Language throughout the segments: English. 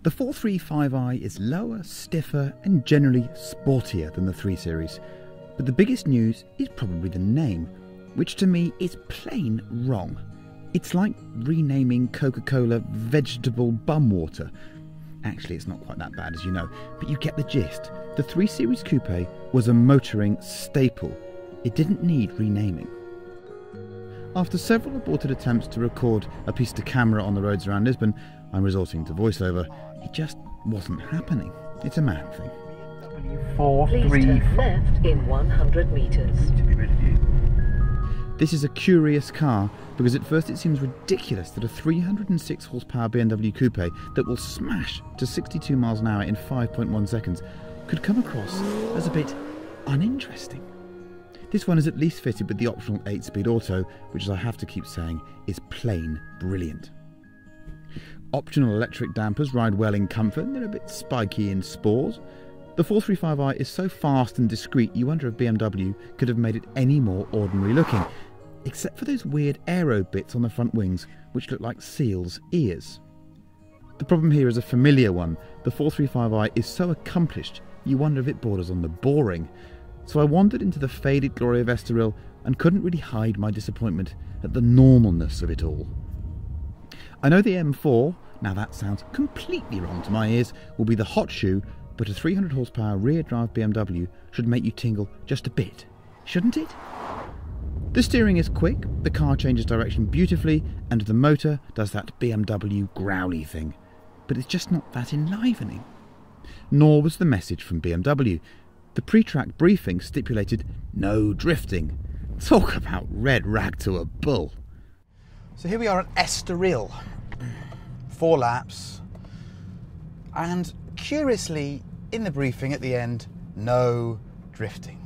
The 435i is lower, stiffer and generally sportier than the 3 Series, but the biggest news is probably the name, which to me is plain wrong. It's like renaming Coca-Cola vegetable bum water. Actually, it's not quite that bad, as you know, but you get the gist. The 3 Series Coupe was a motoring staple. It didn't need renaming. After several aborted attempts to record a piece to camera on the roads around Lisbon, I'm resorting to voiceover. It just wasn't happening. It's a man thing. Please turn left in 100 metres. This is a curious car because at first it seems ridiculous that a 306 horsepower BMW coupe that will smash to 62 miles an hour in 5.1 seconds could come across as a bit uninteresting. This one is at least fitted with the optional 8-speed auto, which, as I have to keep saying, is plain brilliant. Optional electric dampers ride well in comfort, they're a bit spiky in sport. The 435i is so fast and discreet you wonder if BMW could have made it any more ordinary looking, except for those weird aero bits on the front wings which look like seals' ears. The problem here is a familiar one. The 435i is so accomplished you wonder if it borders on the boring. So I wandered into the faded glory of Estoril and couldn't really hide my disappointment at the normalness of it all. I know the M4, now that sounds completely wrong to my ears, will be the hot shoe, but a 300 horsepower rear drive BMW should make you tingle just a bit, shouldn't it? The steering is quick, the car changes direction beautifully, and the motor does that BMW growly thing. But it's just not that enlivening. Nor was the message from BMW. The pre-track briefing stipulated no drifting. Talk about red rag to a bull. So here we are at Estoril. 4 laps. And curiously, in the briefing at the end, no drifting.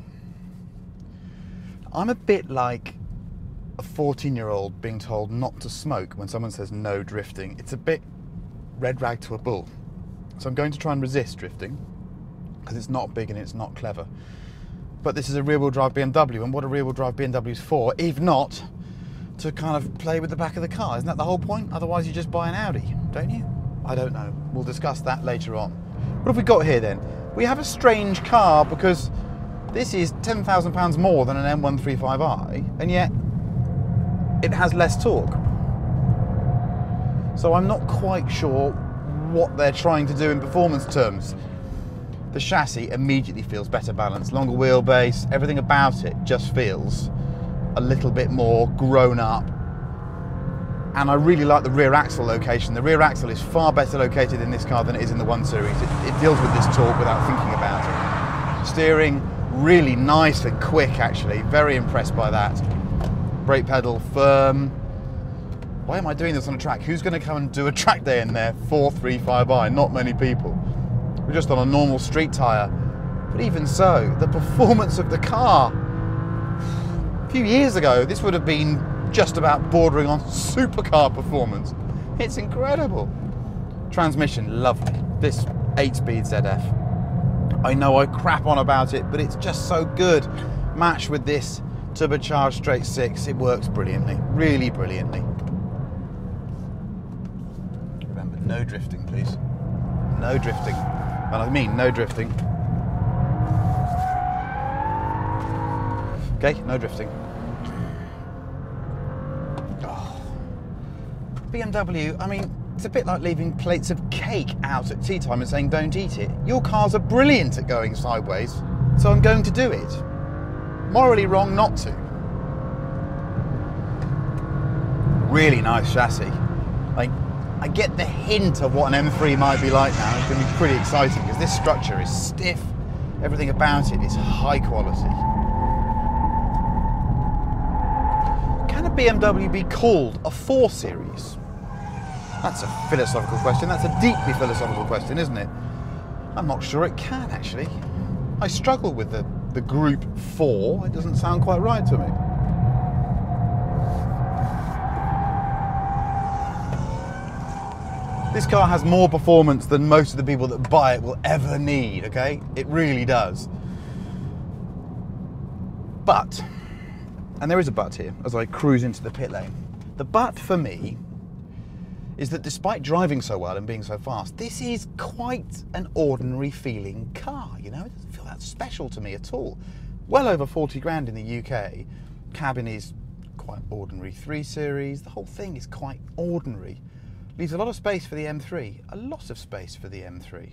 I'm a bit like a 14-year-old being told not to smoke when someone says no drifting. It's a bit red rag to a bull. So I'm going to try and resist drifting, because it's not big and it's not clever. But this is a rear-wheel drive BMW, and what are rear-wheel drive BMWs for, if not to kind of play with the back of the car? Isn't that the whole point? Otherwise you just buy an Audi, don't you? I don't know. We'll discuss that later on. What have we got here then? We have a strange car, because this is £10,000 more than an M135i, and yet it has less torque. So I'm not quite sure what they're trying to do in performance terms. The chassis immediately feels better balanced, longer wheelbase, everything about it just feels a little bit more grown up. And I really like the rear axle location. The rear axle is far better located in this car than it is in the 1 Series. It deals with this torque without thinking about it. Steering, really nice and quick actually, very impressed by that. Brake pedal, firm. Why am I doing this on a track? Who's going to come and do a track day in there? 435i, not many people. We're just on a normal street tyre. But even so, the performance of the car. A few years ago, this would have been just about bordering on supercar performance. It's incredible. Transmission, lovely. This 8-speed ZF. I know I crap on about it, but it's just so good. Matched with this turbocharged straight 6, it works brilliantly, really brilliantly. Remember, no drifting, please. No drifting. And I mean no drifting. Okay, no drifting. Oh. BMW, I mean, it's a bit like leaving plates of cake out at tea time and saying don't eat it. Your cars are brilliant at going sideways, so I'm going to do it. Morally wrong not to. Really nice chassis. Like, I get the hint of what an M3 might be like now. It's going to be pretty exciting because this structure is stiff. Everything about it is high quality. Can a BMW be called a 4 Series? That's a philosophical question. That's a deeply philosophical question, isn't it? I'm not sure it can, actually. I struggle with the group 4. It doesn't sound quite right to me. This car has more performance than most of the people that buy it will ever need, okay? It really does. But, and there is a but here as I cruise into the pit lane, the but for me is that despite driving so well and being so fast, this is quite an ordinary feeling car, you know? It doesn't feel that special to me at all. Well over 40 grand in the UK. Cabin is quite ordinary 3 Series. The whole thing is quite ordinary. Leaves a lot of space for the M3. A lot of space for the M3.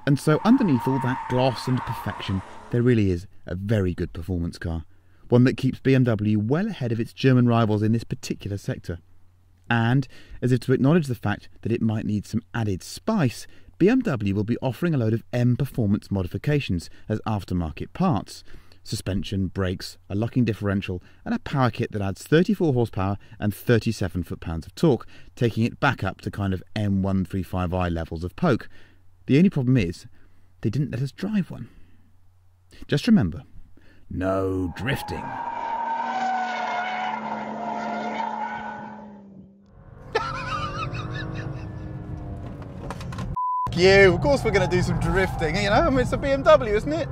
And so underneath all that gloss and perfection, there really is a very good performance car. One that keeps BMW well ahead of its German rivals in this particular sector. And, as if to acknowledge the fact that it might need some added spice, BMW will be offering a load of M performance modifications as aftermarket parts. Suspension, brakes, a locking differential and a power kit that adds 34 horsepower and 37 foot-pounds of torque, taking it back up to kind of M135i levels of poke. The only problem is, they didn't let us drive one. Just remember, no drifting. You, of course we're going to do some drifting, you know, I mean, it's a BMW, isn't it?